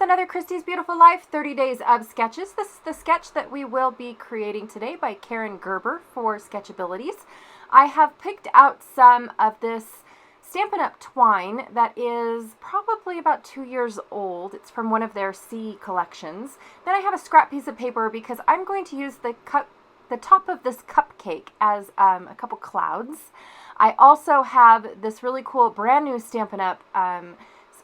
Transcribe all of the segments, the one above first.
another Christy's Beautiful Life 30 Days of Sketches. This is the sketch that we will be creating today by Karen Gerber for Sketchabilities. I have picked out some of this Stampin' Up! Twine that is probably about 2 years old. It's from one of their C collections. Then I have a scrap piece of paper because I'm going to use the top of this cupcake as a couple clouds. I also have this really cool brand new Stampin' Up!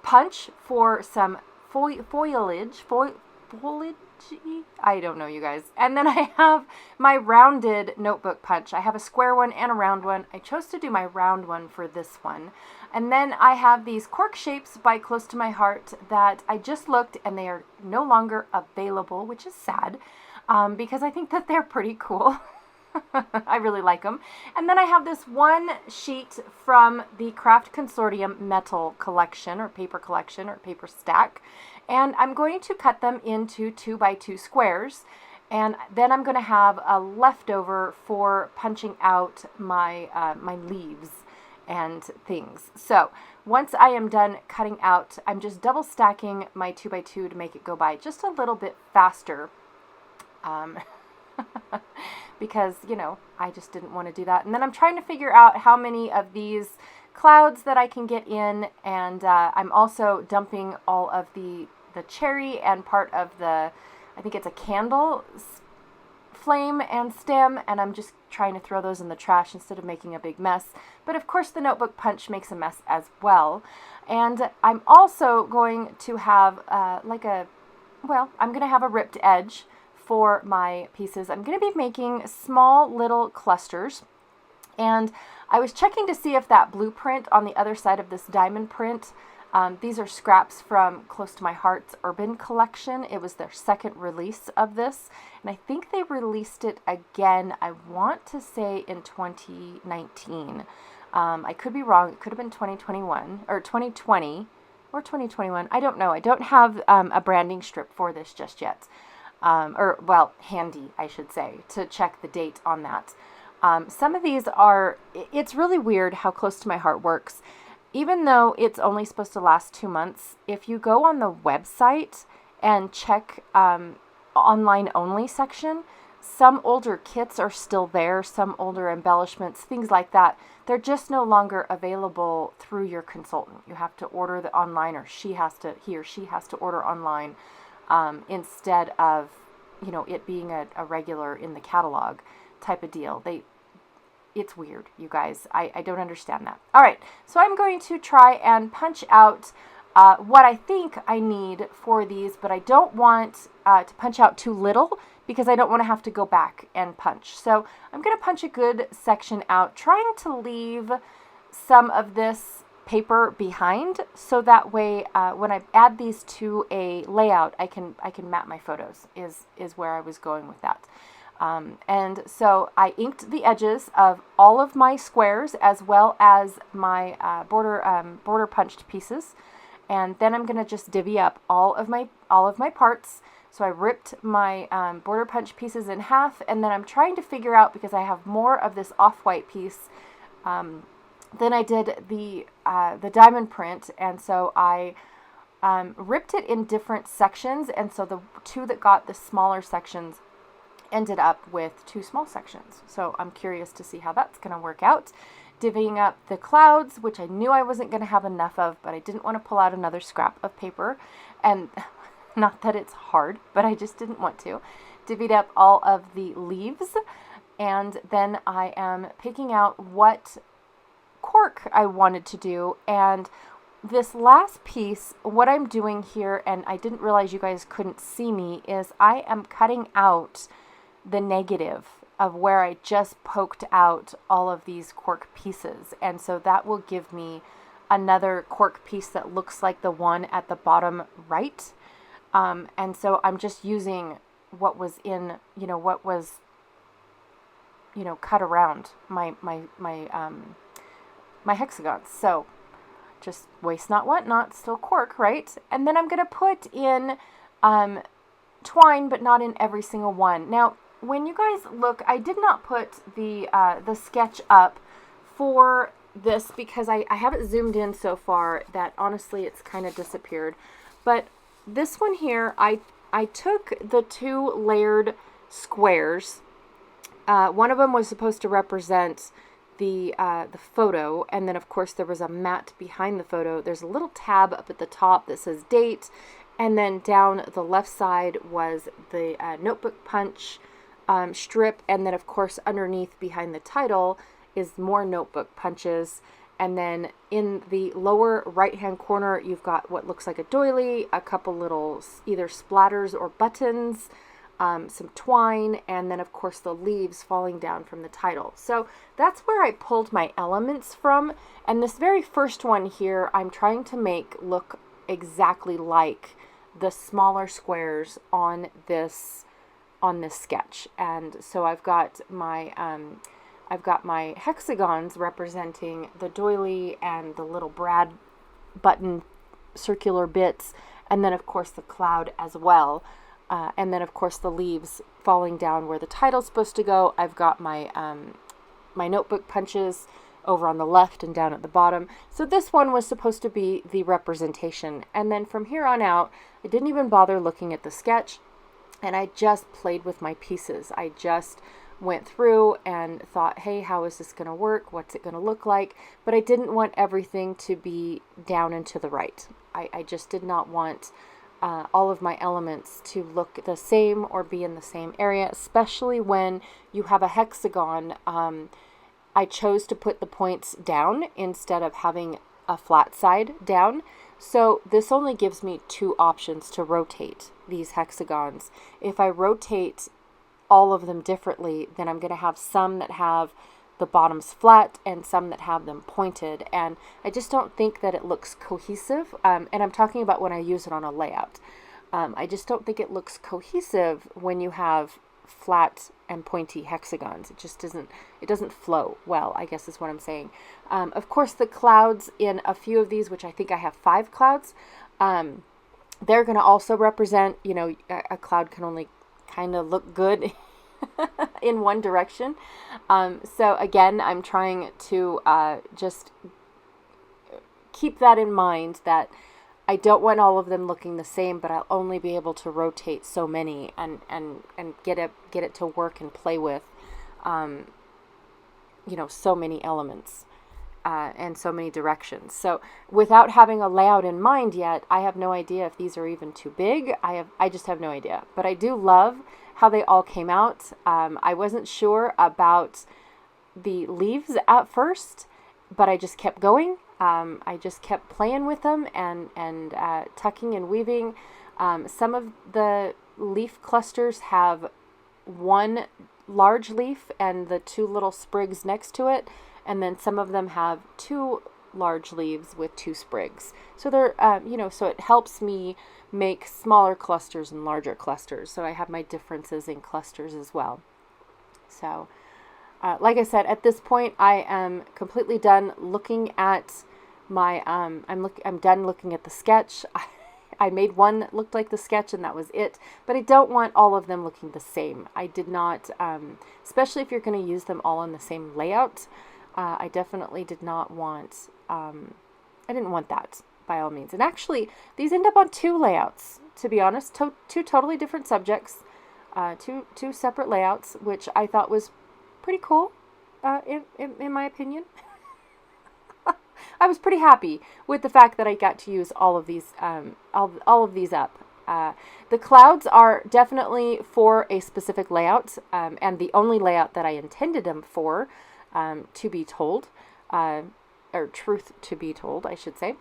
Punch for some foliage, I don't know, you guys. And then I have my rounded notebook punch. I have a square one and a round one. I chose to do my round one for this one. And then I have these cork shapes by Close to My Heart that I just looked and they are no longer available, which is sad because I think that they're pretty cool. I really like them. And then I have this one sheet from the Craft Consortium metal collection or paper stack. And I'm going to cut them into 2x2 squares. And then I'm going to have a leftover for punching out my, my leaves and things. So once I am done cutting out, I'm just double stacking my 2x2 to make it go by just a little bit faster. Because, you know, I just didn't want to do that. And then I'm trying to figure out how many of these clouds that I can get in. And I'm also dumping all of the cherry and part of the, I think it's a candle flame and stem. And I'm just trying to throw those in the trash instead of making a big mess. But of course the notebook punch makes a mess as well. And I'm also going to have I'm going to have a ripped edge for my pieces. I'm going to be making small little clusters, and I was checking to see if that blueprint on the other side of this diamond print, these are scraps from Close to My Heart's Urban collection. It was their second release of this, and I think they released it again, I want to say in 2019. I could be wrong. It could have been 2021 or 2020 or 2021. I don't know. I don't have a branding strip for this just yet. Handy, I should say, to check the date on that. Some of these are, it's really weird how Close to My Heart works. Even though it's only supposed to last 2 months, if you go on the website and check online only section, some older kits are still there, some older embellishments, things like that. They're just no longer available through your consultant. You have to order the online, or he or she has to order online. Instead of, you know, it being a regular in the catalog type of deal. It's weird, you guys. I don't understand that. All right, so I'm going to try and punch out what I think I need for these, but I don't want to punch out too little because I don't want to have to go back and punch. So I'm going to punch a good section out, trying to leave some of this paper behind, so that way when I add these to a layout, I can map my photos is where I was going with that. And so I inked the edges of all of my squares as well as my border punched pieces, and then I'm gonna just divvy up all of my parts. So I ripped my border punch pieces in half, and then I'm trying to figure out, because I have more of this off-white piece then I did the diamond print, and so I ripped it in different sections, and so the two that got the smaller sections ended up with 2 small sections. So I'm curious to see how that's going to work out. Divvying up the clouds, which I knew I wasn't going to have enough of, but I didn't want to pull out another scrap of paper, and not that it's hard, but I just didn't want to. Divvied up all of the leaves, and then I am picking out what cork I wanted to do. And this last piece, what I'm doing here, and I didn't realize you guys couldn't see me, is I am cutting out the negative of where I just poked out all of these cork pieces, and so that will give me another cork piece that looks like the one at the bottom right. And so I'm just using what was in, what was, cut around my hexagons. So just waste not, want not, still cork, right? And then I'm going to put in twine, but not in every single one. Now, when you guys look, I did not put the sketch up for this because I have it zoomed in so far that honestly it's kind of disappeared. But this one here, I took the 2 layered squares. One of them was supposed to represent the photo, and then of course there was a mat behind the photo. There's a little tab up at the top that says date, and then down the left side was the notebook punch strip, and then of course underneath behind the title is more notebook punches. And then in the lower right hand corner you've got what looks like a doily, a couple little either splatters or buttons, some twine, and then of course the leaves falling down from the title. So that's where I pulled my elements from. And this very first one here I'm trying to make look exactly like the smaller squares on this sketch. And so I've got my hexagons representing the doily and the little brad button circular bits, and then of course the cloud as well. And then of course the leaves falling down where the title's supposed to go. I've got my my notebook punches over on the left and down at the bottom. So this one was supposed to be the representation. And then from here on out, I didn't even bother looking at the sketch, and I just played with my pieces. I just went through and thought, hey, how is this going to work? What's it going to look like? But I didn't want everything to be down and to the right. I just did not want all of my elements to look the same or be in the same area, especially when you have a hexagon. I chose to put the points down instead of having a flat side down. So this only gives me 2 options to rotate these hexagons. If I rotate all of them differently, then I'm going to have some that have the bottoms flat and some that have them pointed, and I just don't think that it looks cohesive. And I'm talking about when I use it on a layout. I just don't think it looks cohesive when you have flat and pointy hexagons. It just doesn't flow well, I guess is what I'm saying. Of course, the clouds in a few of these, which I think I have 5 clouds, they're going to also represent, you know, a cloud can only kind of look good in one direction. So again, I'm trying to just keep that in mind, that I don't want all of them looking the same, but I'll only be able to rotate so many and get it to work and play with, you know, so many elements and so many directions. So without having a layout in mind yet, I have no idea if these are even too big. I just have no idea. But I do love how they all came out. I wasn't sure about the leaves at first, but I just kept going. I just kept playing with them and tucking and weaving. Some of the leaf clusters have 1 large leaf and the 2 little sprigs next to it, and then some of them have 2 large leaves with 2 sprigs. So they're, you know, so it helps me make smaller clusters and larger clusters. So I have my differences in clusters as well. So, like I said, at this point, I am completely done looking at my, I'm done looking at the sketch. I made one that looked like the sketch, and that was it. But I don't want all of them looking the same. I did not, especially if you're going to use them all in the same layout. I definitely did not want, I didn't want that by all means. And actually, these end up on 2 layouts, to be honest, 2 totally different subjects, two separate layouts, which I thought was pretty cool, in my opinion. I was pretty happy with the fact that I got to use all of these, all of these up. The clouds are definitely for a specific layout, and the only layout that I intended them for, to be told, or truth to be told, I should say.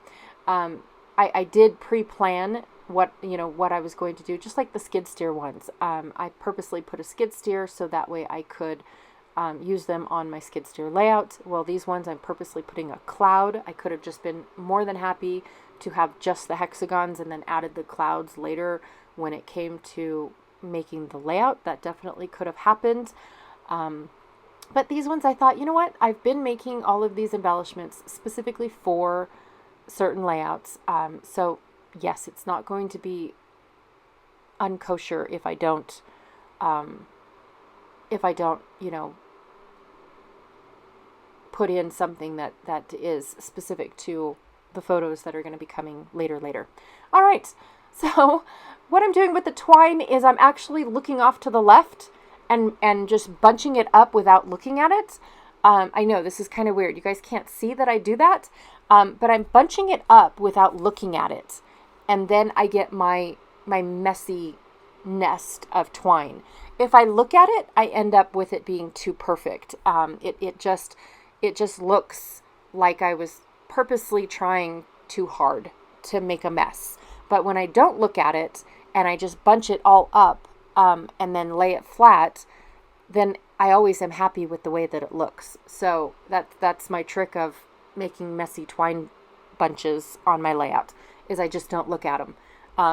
I did pre-plan what I was going to do, just like the skid steer ones. I purposely put a skid steer so that way I could use them on my skid steer layout. Well, these ones I'm purposely putting a cloud. I could have just been more than happy to have just the hexagons and then added the clouds later when it came to making the layout. That definitely could have happened. But these ones, I thought, you know what? I've been making all of these embellishments specifically for certain layouts. So yes, it's not going to be unkosher if I don't, put in something that is specific to the photos that are going to be coming later. All right. So what I'm doing with the twine is I'm actually looking off to the left and just bunching it up without looking at it. I know this is kind of weird. You guys can't see that I do that, but I'm bunching it up without looking at it. And then I get my messy nest of twine. If I look at it, I end up with it being too perfect. It just looks like I was purposely trying too hard to make a mess. But when I don't look at it and I just bunch it all up and then lay it flat, then I always am happy with the way that it looks. So that's my trick of making messy twine bunches on my layout, is I just don't look at them.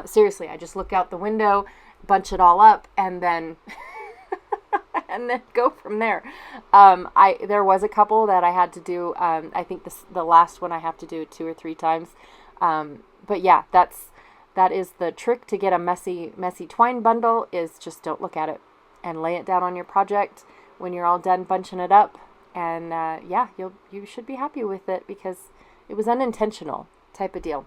Seriously, I just look out the window, bunch it all up, and then and then go from there. There was a couple that I had to do. I think the last one I have to do 2 or 3 times. But yeah, that is the trick to get a messy twine bundle, is just don't look at it and lay it down on your project when you're all done bunching it up. And yeah, you should be happy with it because it was unintentional type of deal.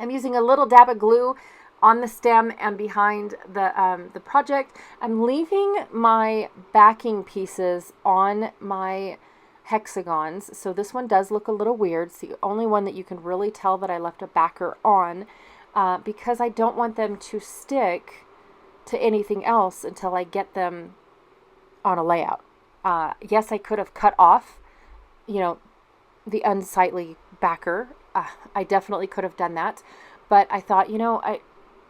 I'm using a little dab of glue on the stem and behind the project. I'm leaving my backing pieces on my hexagons. So this one does look a little weird. It's the only one that you can really tell that I left a backer on because I don't want them to stick to anything else until I get them on a layout. Yes, I could have cut off, the unsightly backer. I definitely could have done that, but I thought,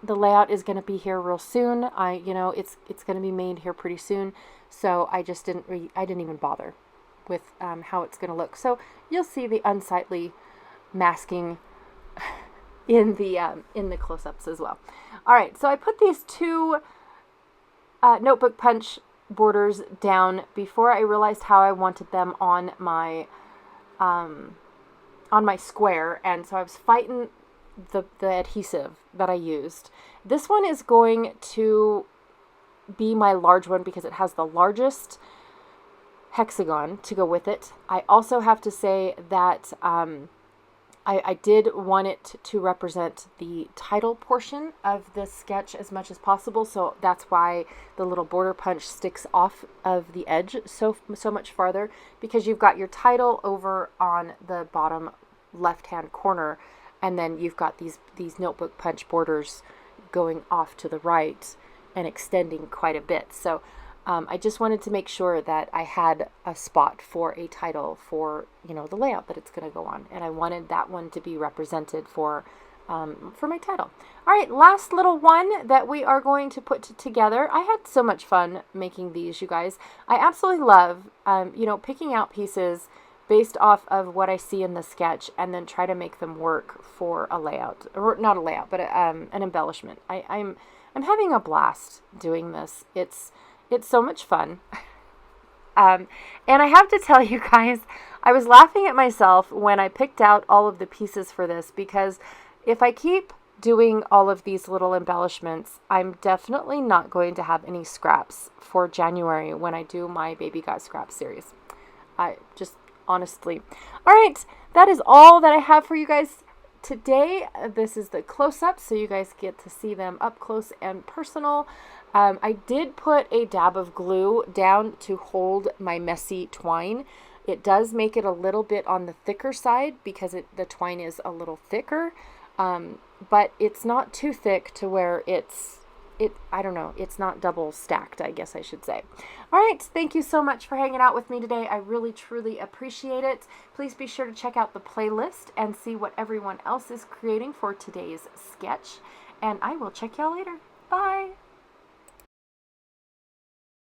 the layout is going to be here real soon. It's going to be made here pretty soon. So I just I didn't even bother with how it's going to look. So you'll see the unsightly masking in the close-ups as well. All right, so I put these 2 notebook punch borders down before I realized how I wanted them on my square, and so I was fighting the adhesive that I used. This one is going to be my large one because it has the largest hexagon to go with it. I also have to say that I did want it to represent the title portion of this sketch as much as possible, so that's why the little border punch sticks off of the edge so much farther, because you've got your title over on the bottom left-hand corner, and then you've got these notebook punch borders going off to the right and extending quite a bit. So I just wanted to make sure that I had a spot for a title for, the layout that it's going to go on. And I wanted that one to be represented for my title. All right, last little one that we are going to put together. I had so much fun making these, you guys. I absolutely love, picking out pieces based off of what I see in the sketch and then try to make them work for a layout, or not a layout, but an embellishment. I'm having a blast doing this. It's so much fun. And I have to tell you guys, I was laughing at myself when I picked out all of the pieces for this, because if I keep doing all of these little embellishments, I'm definitely not going to have any scraps for January when I do my Baby Got Scraps series. I just honestly. All right, that is all that I have for you guys today. This is the close-up, so you guys get to see them up close and personal. I did put a dab of glue down to hold my messy twine. It does make it a little bit on the thicker side because the twine is a little thicker, but it's not too thick to where I don't know, it's not double stacked, I guess I should say. All right, thank you so much for hanging out with me today. I really, truly appreciate it. Please be sure to check out the playlist and see what everyone else is creating for today's sketch, and I will check y'all later. Bye!